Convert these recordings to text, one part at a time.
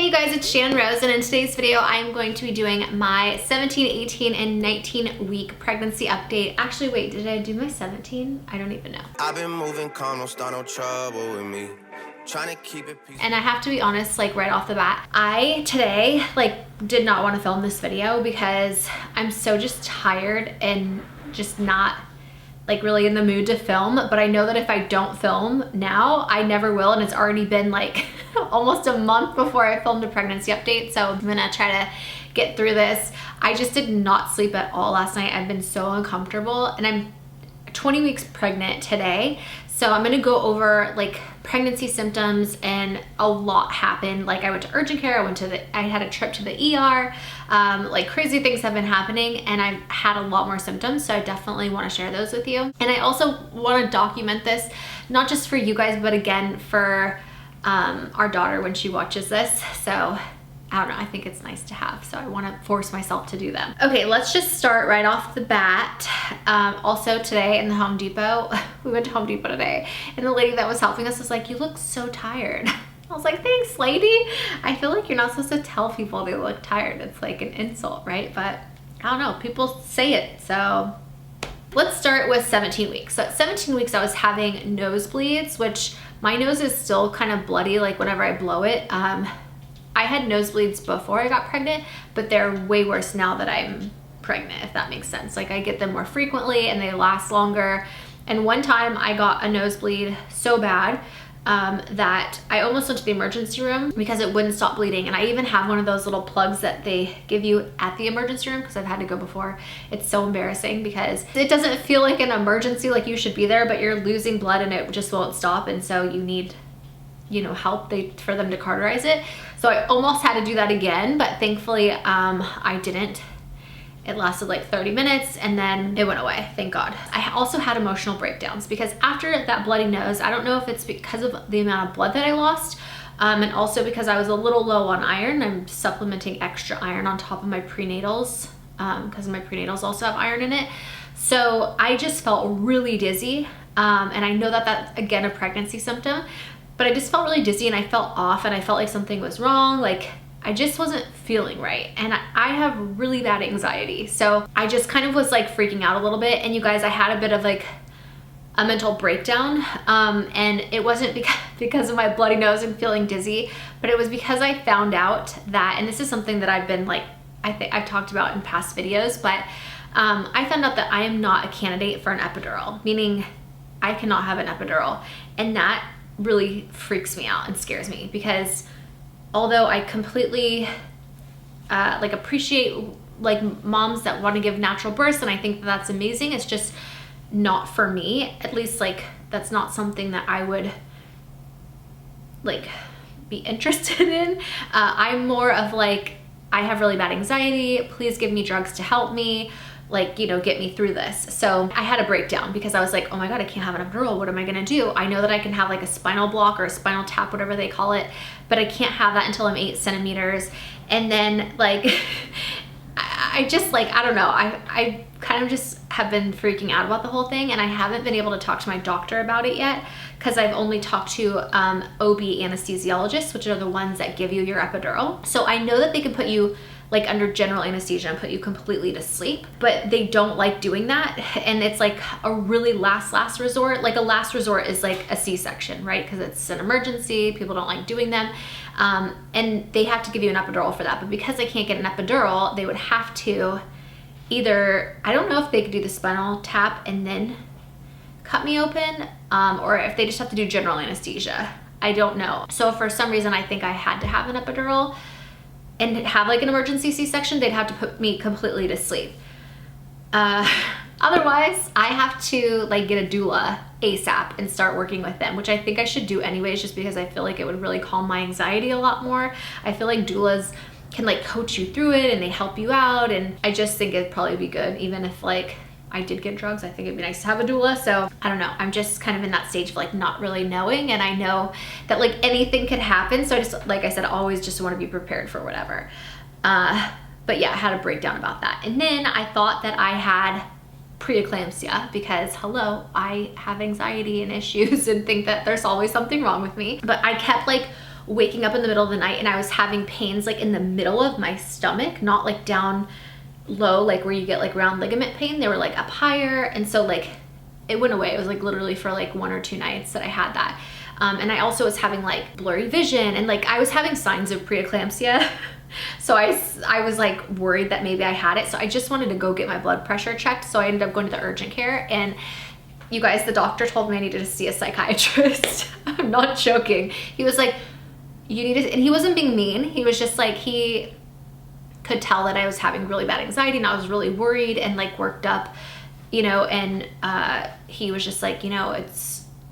you guys, it's Channon Rose, and in today's video I'm going to be doing my 17, 18, and 19 week pregnancy update. Actually, wait, did I do my 17? I don't even know. I've been moving calm, don't start no trouble with me. Trying to keep it peaceful. And I have to be honest, like right off the bat, I today did not want to film this video because I'm so just tired and just not really in the mood to film. But I know that if I don't film now, I never will, and it's already been almost a month before I filmed a pregnancy update, so I'm gonna try to get through this. I just did not sleep at all last night. I've been so uncomfortable, and I'm 20 weeks pregnant today, so I'm gonna go over pregnancy symptoms, and a lot happened. I went to urgent care, I had a trip to the ER, crazy things have been happening, and I've had a lot more symptoms, so I definitely want to share those with you. And I also want to document this, not just for you guys, but again for our daughter when she watches this. So I don't know, I think it's nice to have, so I want to force myself to do them. Okay, let's just start right off the bat. Also today in the Home Depot, we went to Home Depot today, and the lady that was helping us was like, "You look so tired." I was like, "Thanks, lady." I feel like you're not supposed to tell people they look tired. It's like an insult, right? But I don't know, people say it, so. Let's start with 17 weeks. So at 17 weeks, I was having nosebleeds, which my nose is still kind of bloody, whenever I blow it. I had nosebleeds before I got pregnant, but they're way worse now that I'm pregnant, if that makes sense. I get them more frequently and they last longer. And one time I got a nosebleed so bad that I almost went to the emergency room because it wouldn't stop bleeding. And I even have one of those little plugs that they give you at the emergency room because I've had to go before. It's so embarrassing because it doesn't feel like an emergency, like you should be there, but you're losing blood and it just won't stop. And so you need, help for them to cauterize it. So I almost had to do that again, but thankfully I didn't. It lasted 30 minutes and then it went away, thank God. I also had emotional breakdowns because after that bloody nose, I don't know if it's because of the amount of blood that I lost, and also because I was a little low on iron. I'm supplementing extra iron on top of my prenatals because my prenatals also have iron in it. So I just felt really dizzy, and I know that that's, again, a pregnancy symptom, but I just felt really dizzy and I felt off and I felt like something was wrong. I just wasn't feeling right, and I have really bad anxiety, so I just kind of was freaking out a little bit. And you guys, I had a bit of a mental breakdown, and it wasn't because of my bloody nose and feeling dizzy, but it was because I found out that, and this is something that I've been I think I've talked about in past videos, but I found out that I am not a candidate for an epidural, meaning I cannot have an epidural, and that really freaks me out and scares me because although I completely appreciate moms that want to give natural births, and I think that's amazing, it's just not for me. At least that's not something that I would be interested in. I'm more of I have really bad anxiety, please give me drugs to help me, get me through this. So I had a breakdown because I was like, oh my God, I can't have an epidural. What am I gonna do? I know that I can have a spinal block or a spinal tap, whatever they call it, but I can't have that until I'm 8 centimeters. And then I just I don't know. I kind of just have been freaking out about the whole thing, and I haven't been able to talk to my doctor about it yet because I've only talked to OB anesthesiologists, which are the ones that give you your epidural. So I know that they can put you under general anesthesia and put you completely to sleep, but they don't like doing that. And it's a really last resort. A last resort is a C-section, right? Because it's an emergency, people don't like doing them. And they have to give you an epidural for that. But because I can't get an epidural, they would have to either, I don't know if they could do the spinal tap and then cut me open, or if they just have to do general anesthesia. I don't know. So for some reason, I think I had to have an epidural and have an emergency C-section. They'd have to put me completely to sleep. Otherwise, I have to get a doula ASAP and start working with them, which I think I should do anyways, just because I feel like it would really calm my anxiety a lot more. I feel like doulas can coach you through it and they help you out, and I just think it'd probably be good. Even if I did get drugs, I think it'd be nice to have a doula. So I don't know, I'm just kind of in that stage of not really knowing, and I know that anything could happen, so I just, I said, always just want to be prepared for whatever. But yeah, I had a breakdown about that. And then I thought that I had preeclampsia because, hello, I have anxiety and issues and think that there's always something wrong with me. But I kept waking up in the middle of the night and I was having pains like in the middle of my stomach, not like down low, like where you get like round ligament pain. They were like up higher. And so like it went away. It was like literally for like 1 or 2 nights that I had that. And I also was having like blurry vision, and like I was having signs of preeclampsia. So I was like worried that maybe I had it. So I just wanted to go get my blood pressure checked. So I ended up going to the urgent care, and you guys, the doctor told me I needed to see a psychiatrist. I'm not joking. He was like, you need to, and he wasn't being mean. He was just like, he could tell that I was having really bad anxiety and I was really worried and like worked up, you know, and he was just like, you know,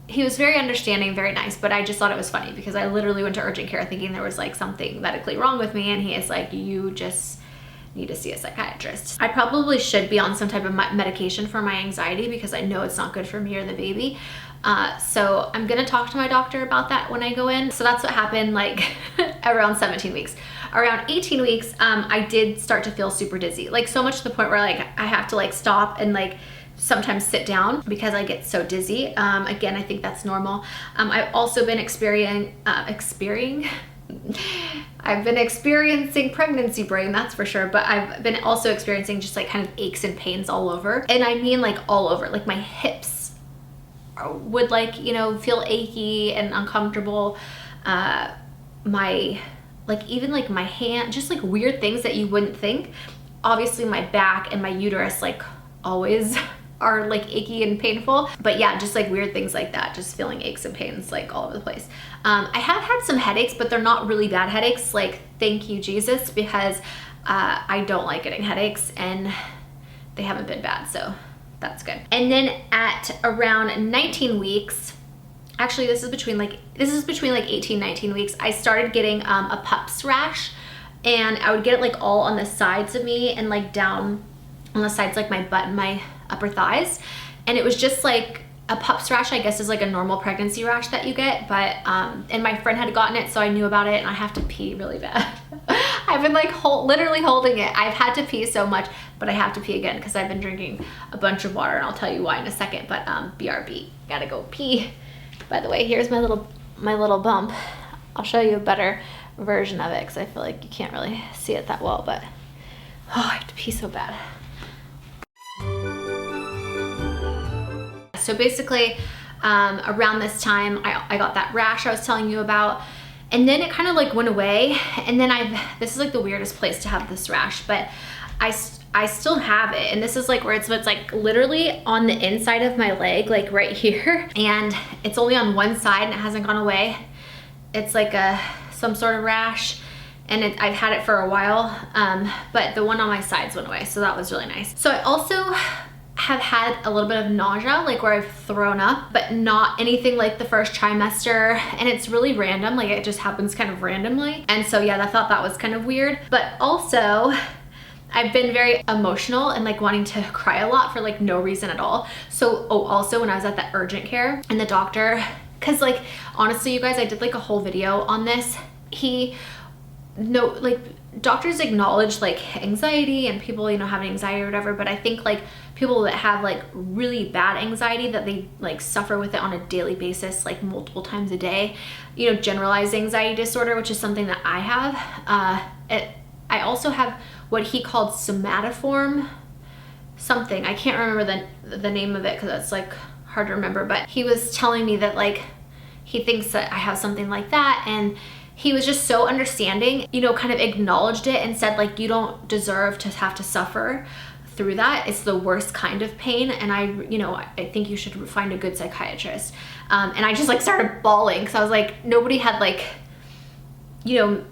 he was very understanding, very nice, but I just thought it was funny because I literally went to urgent care thinking there was like something medically wrong with me, and he is like, you just need to see a psychiatrist. I probably should be on some type of medication for my anxiety because I know it's not good for me or the baby. So I'm gonna talk to my doctor about that when I go in. So that's what happened like around 17 weeks. Around 18 weeks, I did start to feel super dizzy, like so much to the point where like I have to like stop and like sometimes sit down because I get so dizzy. Again, I think that's normal. I've also been experiencing pregnancy brain, that's for sure, but I've been also experiencing just like kind of aches and pains all over. And I mean like all over, like my hips would like, you know, feel achy and uncomfortable. My, like even like my hand, just like weird things that you wouldn't think. Obviously my back and my uterus like always are like achy and painful, but yeah, just like weird things like that, just feeling aches and pains like all over the place. I have had some headaches, but they're not really bad headaches, like thank you Jesus, because I don't like getting headaches and they haven't been bad, so that's good. And then at around 19 weeks, actually this is between like 18, 19 weeks, I started getting a pup's rash, and I would get it like all on the sides of me and like down on the sides, like my butt and my upper thighs. And it was just like a pup's rash, I guess, is like a normal pregnancy rash that you get, but and my friend had gotten it, so I knew about it, and I have to pee really bad. I've been like literally holding it. I've had to pee so much, but I have to pee again because I've been drinking a bunch of water, and I'll tell you why in a second. But BRB, gotta go pee. By the way, here's my little bump. I'll show you a better version of it because I feel like you can't really see it that well, but oh, I have to pee so bad. So basically, around this time, I got that rash I was telling you about, and then it kind of like went away. And then this is like the weirdest place to have this rash, but I still have it. And this is like where it's like literally on the inside of my leg, like right here. And it's only on one side and it hasn't gone away. It's like some sort of rash. And I've had it for a while, but the one on my sides went away. So that was really nice. So I also have had a little bit of nausea, like where I've thrown up, but not anything like the first trimester. And it's really random, like it just happens kind of randomly. And so yeah, I thought that was kind of weird. But also I've been very emotional and like wanting to cry a lot for like no reason at all. So, also when I was at the urgent care and the doctor, cause like, honestly, you guys, I did like a whole video on this. Doctors acknowledge like anxiety and people, you know, having anxiety or whatever, but I think like people that have like really bad anxiety that they like suffer with it on a daily basis, like multiple times a day, you know, generalized anxiety disorder, which is something that I have. I also have what he called somatoform something. I can't remember the name of it because that's like hard to remember, but he was telling me that like he thinks that I have something like that, and he was just so understanding, you know, kind of acknowledged it and said like, you don't deserve to have to suffer through that. It's the worst kind of pain, and I think you should find a good psychiatrist. And I just like started bawling because I was like, nobody had like, you know,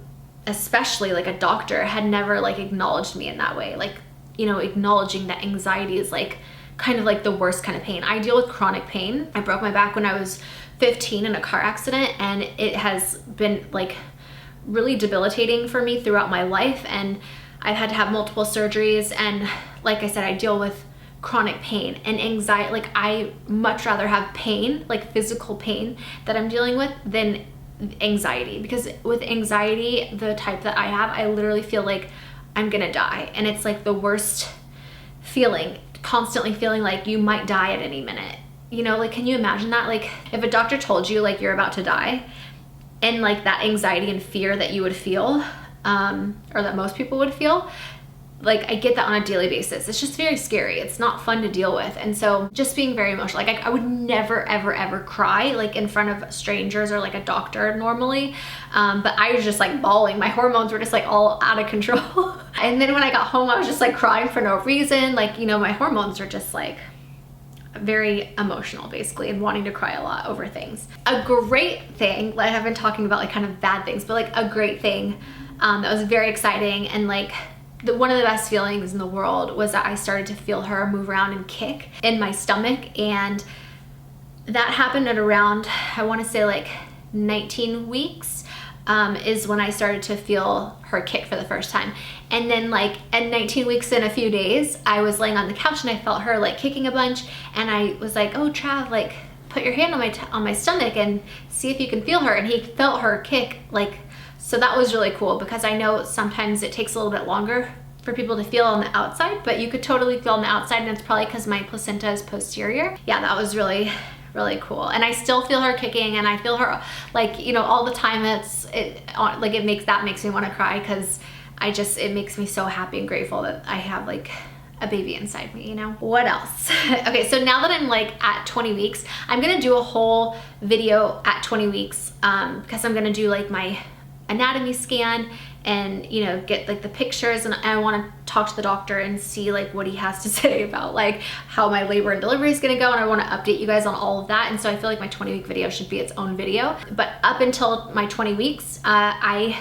especially like a doctor had never like acknowledged me in that way. Like, you know, acknowledging that anxiety is like kind of like the worst kind of pain. I deal with chronic pain. I broke my back when I was 15 in a car accident, and it has been like really debilitating for me throughout my life, and I've had to have multiple surgeries, and like I said, I deal with chronic pain and anxiety. Like I much rather have pain, like physical pain that I'm dealing with, than anxiety, because with anxiety, the type that I have, I literally feel like I'm gonna die, and it's like the worst feeling, constantly feeling like you might die at any minute. You know, like, can you imagine that? Like if a doctor told you like you're about to die and like that anxiety and fear that you would feel, or that most people would feel. Like I get that on a daily basis. It's just very scary. It's not fun to deal with. And so just being very emotional, like I would never, ever, ever cry like in front of strangers or like a doctor normally. But I was just like bawling. My hormones were just like all out of control. And then when I got home, I was just like crying for no reason. Like, you know, my hormones are just like very emotional basically, and wanting to cry a lot over things. A great thing, like I've been talking about like kind of bad things, but like a great thing that was very exciting and like one of the best feelings in the world was that I started to feel her move around and kick in my stomach. And that happened at around, I want to say like 19 weeks is when I started to feel her kick for the first time. And then like at 19 weeks in a few days, I was laying on the couch and I felt her like kicking a bunch, and I was like, oh Trav, like put your hand on my stomach and see if you can feel her. And he felt her kick like. So that was really cool, because I know sometimes it takes a little bit longer for people to feel on the outside, but you could totally feel on the outside, and it's probably because my placenta is posterior. Yeah, that was really, really cool. And I still feel her kicking, and I feel her like, you know, all the time. That makes me want to cry, because it makes me so happy and grateful that I have like a baby inside me, you know? What else? Okay, so now that I'm like at 20 weeks, I'm gonna do a whole video at 20 weeks because I'm gonna do like my anatomy scan and, you know, get like the pictures, and I want to talk to the doctor and see like what he has to say about like how my labor and delivery is going to go, and I want to update you guys on all of that. And so I feel like my 20-week video should be its own video. But up until my 20 weeks, I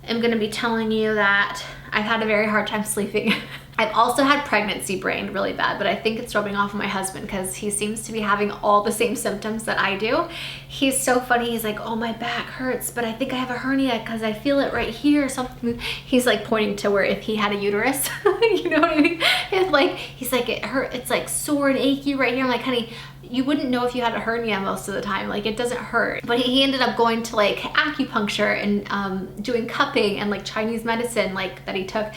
am going to be telling you that I've had a very hard time sleeping. I've also had pregnancy brain really bad, but I think it's rubbing off on my husband because he seems to be having all the same symptoms that I do. He's so funny. He's like, oh, my back hurts, but I think I have a hernia because I feel it right here or something. He's like pointing to where if he had a uterus, you know what I mean? If like, he's like, it hurt, it's like sore and achy right here. I'm like, honey, you wouldn't know if you had a hernia most of the time. Like, it doesn't hurt. But he ended up going to like acupuncture and doing cupping and like Chinese medicine like that he took.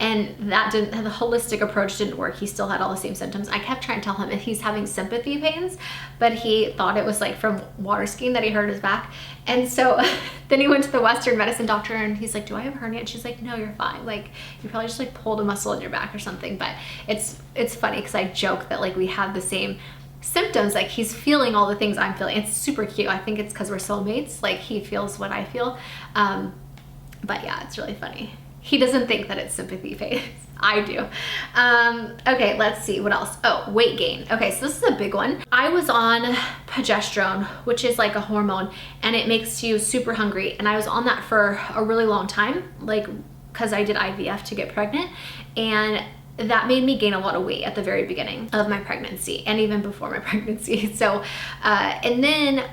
And that the holistic approach didn't work. He still had all the same symptoms. I kept trying to tell him if he's having sympathy pains, but he thought it was like from water skiing that he hurt his back. And so then he went to the Western medicine doctor, and he's like, do I have a hernia? And she's like, no, you're fine. Like, you probably just like pulled a muscle in your back or something. But it's funny because I joke that like we have the same symptoms. Like, he's feeling all the things I'm feeling. It's super cute. I think it's because we're soulmates. Like, he feels what I feel. But yeah, it's really funny. He doesn't think that it's sympathy phase. I do. Okay, let's see what else. Oh, weight gain. Okay, so this is a big one. I was on progesterone, which is like a hormone, and it makes you super hungry. And I was on that for a really long time, like because I did IVF to get pregnant, and that made me gain a lot of weight at the very beginning of my pregnancy and even before my pregnancy. So, and then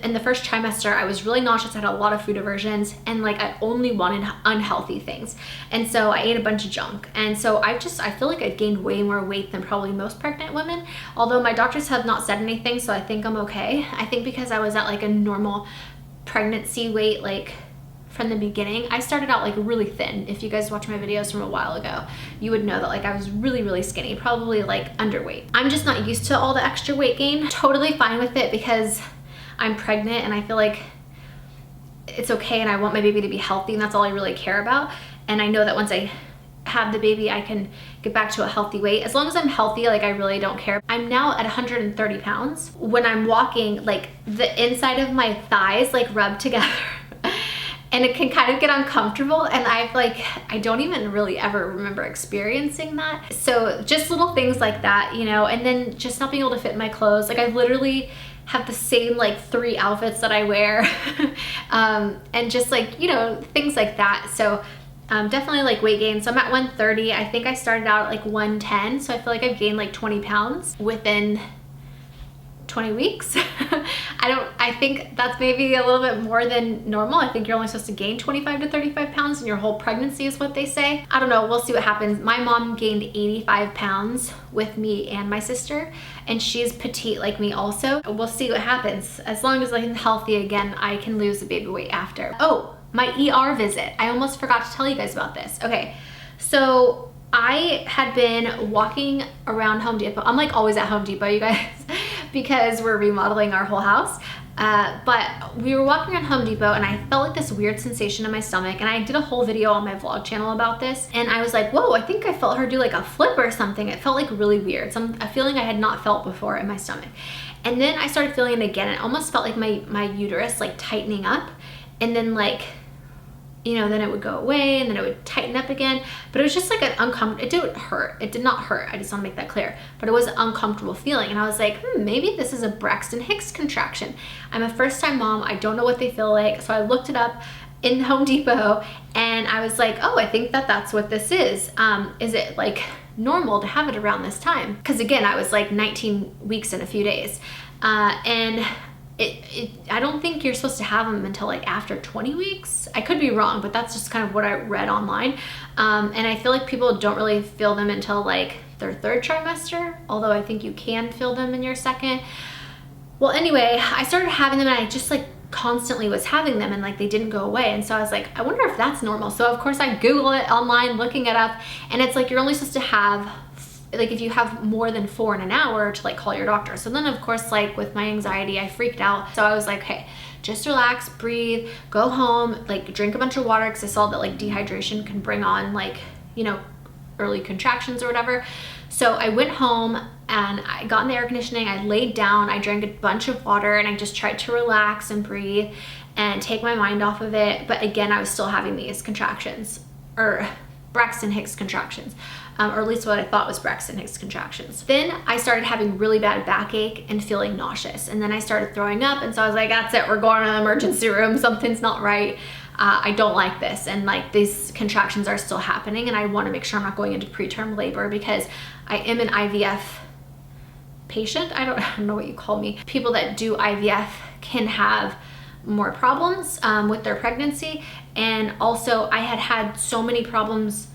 in the first trimester, I was really nauseous. I had a lot of food aversions, and like I only wanted unhealthy things. And so I ate a bunch of junk. And so I feel like I gained way more weight than probably most pregnant women, although my doctors have not said anything. So I think I'm okay. I think because I was at like a normal pregnancy weight, like from the beginning. I started out like really thin. If you guys watch my videos from a while ago, you would know that like I was really, really skinny, probably like underweight. I'm just not used to all the extra weight gain. Totally fine with it because I'm pregnant and I feel like it's okay, and I want my baby to be healthy, and that's all I really care about. And I know that once I have the baby, I can get back to a healthy weight. As long as I'm healthy, like I really don't care. I'm now at 130 pounds. When I'm walking, like the inside of my thighs like rub together. And it can kind of get uncomfortable, and I don't even really ever remember experiencing that. So just little things like that, you know, and then just not being able to fit in my clothes. Like I literally have the same like 3 outfits that I wear and just like, you know, things like that. So definitely like weight gain. So I'm at 130. I think I started out at like 110. So I feel like I've gained like 20 pounds within 20 weeks. I think that's maybe a little bit more than normal. I think you're only supposed to gain 25 to 35 pounds in your whole pregnancy is what they say. I don't know, we'll see what happens. My mom gained 85 pounds with me and my sister, and she's petite like me also. We'll see what happens. As long as I'm healthy again, I can lose the baby weight after. Oh, my ER visit. I almost forgot to tell you guys about this. Okay, so I had been walking around Home Depot. I'm like always at Home Depot, you guys. because we're remodeling our whole house. But we were walking around Home Depot and I felt like this weird sensation in my stomach, and I did a whole video on my vlog channel about this, and I was like, whoa, I think I felt her do like a flip or something. It felt like really weird, a feeling I had not felt before in my stomach. And then I started feeling it again. It almost felt like my uterus like tightening up, and then like, you know, then it would go away and then it would tighten up again. But it was just like an uncomfortable, it didn't hurt. It did not hurt. I just want to make that clear. But it was an uncomfortable feeling. And I was like, maybe this is a Braxton Hicks contraction. I'm a first-time mom. I don't know what they feel like. So I looked it up in Home Depot and I was like, oh, I think that's what this is. Is it like normal to have it around this time? Because again, I was like 19 weeks in a few days. And I don't think you're supposed to have them until like after 20 weeks. I could be wrong, but that's just kind of what I read online. And I feel like people don't really feel them until like their third trimester, although I think you can feel them in your second. Well, anyway, I started having them and I just like constantly was having them and like they didn't go away. And so I was like, I wonder if that's normal. So of course I Google it online, looking it up, and it's like you're only supposed to have, like if you have more than 4 in an hour, to like call your doctor. So then of course, like with my anxiety, I freaked out. So I was like, hey, just relax, breathe, go home, like drink a bunch of water, because I saw that like dehydration can bring on like, you know, early contractions or whatever. So I went home and I got in the air conditioning, I laid down, I drank a bunch of water, and I just tried to relax and breathe and take my mind off of it. But again, I was still having these contractions, or Braxton Hicks contractions, or at least what I thought was Braxton Hicks contractions. Then I started having really bad backache and feeling nauseous, and then I started throwing up, and so I was like, that's it, we're going to the emergency room, something's not right. I don't like this, and like these contractions are still happening, and I want to make sure I'm not going into preterm labor, because I am an IVF patient. I don't know what you call me. People that do IVF can have more problems with their pregnancy. And also I had so many problems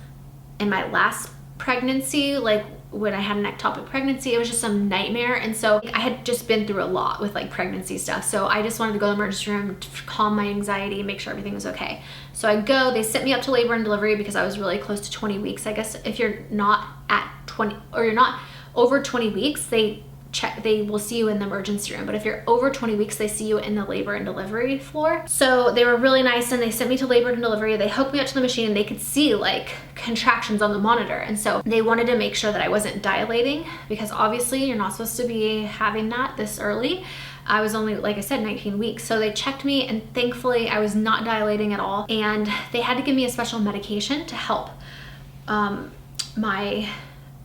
in my last pregnancy, like when I had an ectopic pregnancy, it was just a nightmare. And so I had just been through a lot with like pregnancy stuff. So I just wanted to go to the emergency room to calm my anxiety and make sure everything was okay. So I go, they sent me up to labor and delivery because I was really close to 20 weeks. I guess if you're not at 20 or you're not over 20 weeks, they will see you in the emergency room. But if you're over 20 weeks, they see you in the labor and delivery floor. So they were really nice, and they sent me to labor and delivery. They hooked me up to the machine, and they could see like contractions on the monitor. And so they wanted to make sure that I wasn't dilating, because obviously you're not supposed to be having that this early. I was only, like I said, 19 weeks. So they checked me, and thankfully I was not dilating at all. And they had to give me a special medication to help my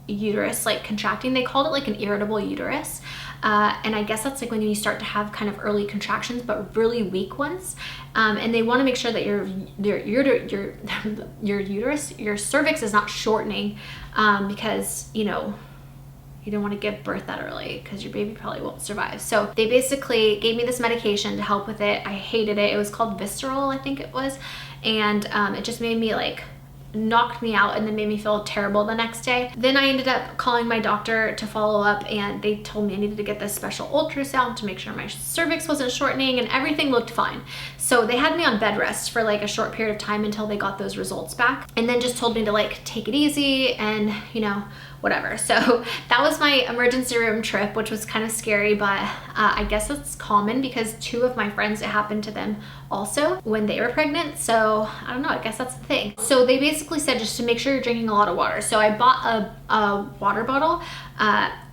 uterus like contracting. They called it like an irritable uterus, and I guess that's like when you start to have kind of early contractions, but really weak ones. And they want to make sure that your uterus, your cervix is not shortening, because you know you don't want to give birth that early, because your baby probably won't survive. So they basically gave me this medication to help with it. I hated it. It was called Visceral, I think it was, and it just made me like knocked me out and then made me feel terrible the next day. Then I ended up calling my doctor to follow up, and they told me I needed to get this special ultrasound to make sure my cervix wasn't shortening, and everything looked fine. So they had me on bed rest for like a short period of time until they got those results back, and then just told me to like take it easy and, you know, whatever. So that was my emergency room trip, which was kind of scary, but I guess it's common because 2 of my friends, it happened to them also when they were pregnant. So I don't know, I guess that's the thing. So they basically said just to make sure you're drinking a lot of water. So I bought a water bottle.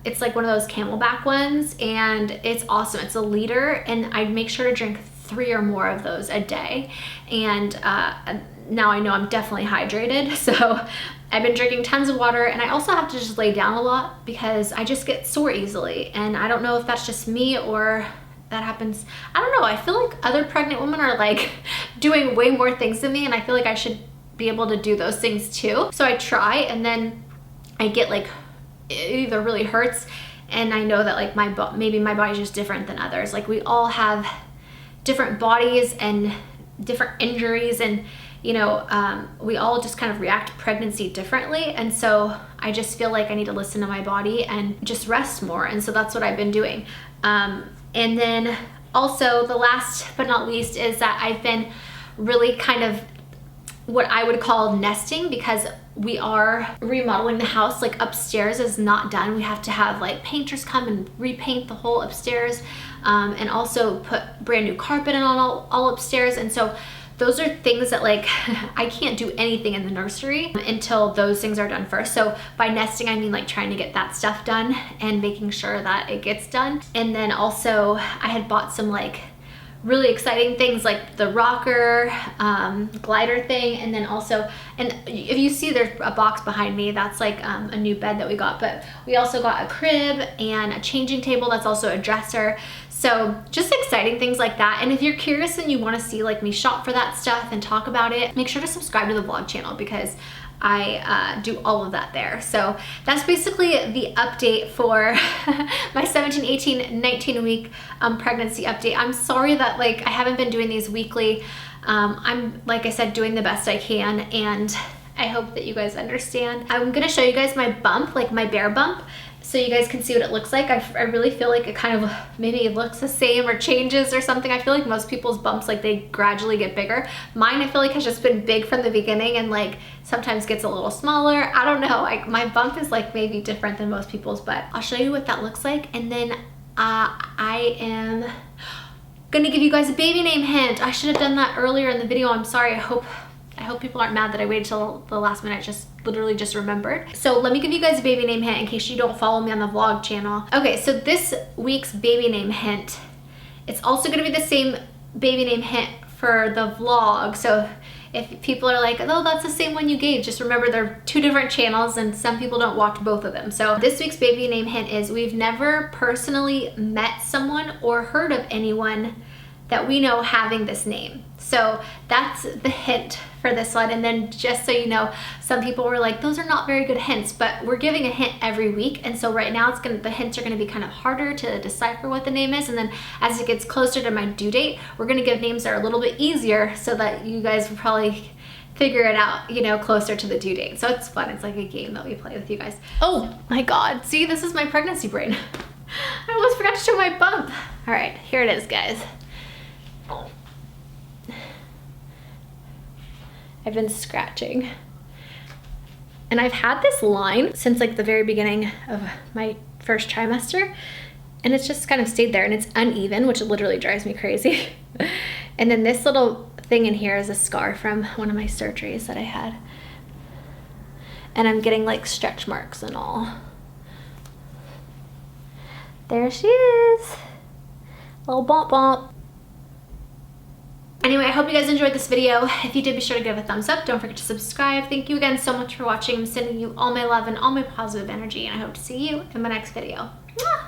It's like one of those Camelback ones, and it's awesome. It's a liter, and I make sure to drink 3 or more of those a day. And now I know I'm definitely hydrated. So I've been drinking tons of water, and I also have to just lay down a lot because I just get sore easily. And I don't know if that's just me or that happens. I don't know. I feel like other pregnant women are like doing way more things than me, and I feel like I should be able to do those things too. So I try, and then I get like, it either really hurts, and I know that like maybe my body's just different than others. Like we all have different bodies and different injuries, and you know, we all just kind of react to pregnancy differently. And so I just feel like I need to listen to my body and just rest more. And so that's what I've been doing. And then also the last but not least is that I've been really kind of what I would call nesting, because we are remodeling the house. Like upstairs is not done. We have to have like painters come and repaint the whole upstairs, and also put brand new carpet in on all upstairs. And so those are things that like I can't do anything in the nursery until those things are done first. So by nesting, I mean like trying to get that stuff done and making sure that it gets done. And then also I had bought some like really exciting things like the rocker glider thing, and then also, and if you see there's a box behind me, that's like a new bed that we got, but we also got a crib and a changing table that's also a dresser. So just exciting things like that. And if you're curious and you want to see like me shop for that stuff and talk about it, make sure to subscribe to the vlog channel, because I do all of that there. So that's basically the update for my 17, 18, 19 week pregnancy update. I'm sorry that like I haven't been doing these weekly. I'm, like I said, doing the best I can, and I hope that you guys understand. I'm gonna show you guys my bump, like my bear bump, so you guys can see what it looks like. I really feel like it kind of maybe looks the same or changes or something. I feel like most people's bumps, like they gradually get bigger. Mine, I feel like has just been big from the beginning and like sometimes gets a little smaller. I don't know, like my bump is like maybe different than most people's, but I'll show you what that looks like. And then I am gonna give you guys a baby name hint. I should have done that earlier in the video. I'm sorry. I hope people aren't mad that I waited till the last minute. Literally just remembered. So let me give you guys a baby name hint in case you don't follow me on the vlog channel. Okay, so this week's baby name hint, it's also gonna be the same baby name hint for the vlog. So if people are like, oh, that's the same one you gave, just remember they're two different channels and some people don't watch both of them. So this week's baby name hint is, we've never personally met someone or heard of anyone that we know having this name. So that's the hint for this one. And then just so you know, some people were like, those are not very good hints, but we're giving a hint every week. And so right now the hints are gonna be kind of harder to decipher what the name is. And then as it gets closer to my due date, we're gonna give names that are a little bit easier so that you guys will probably figure it out, you know, closer to the due date. So it's fun. It's like a game that we play with you guys. Oh my God, see, this is my pregnancy brain. I almost forgot to show my bump. All right, here it is, guys. I've been scratching, and I've had this line since like the very beginning of my first trimester, and it's just kind of stayed there, and it's uneven, which literally drives me crazy. And then this little thing in here is a scar from one of my surgeries that I had, and I'm getting like stretch marks and all. There she is, little bump bump. Anyway, I hope you guys enjoyed this video. If you did, be sure to give it a thumbs up. Don't forget to subscribe. Thank you again so much for watching. I'm sending you all my love and all my positive energy, and I hope to see you in my next video. Mwah!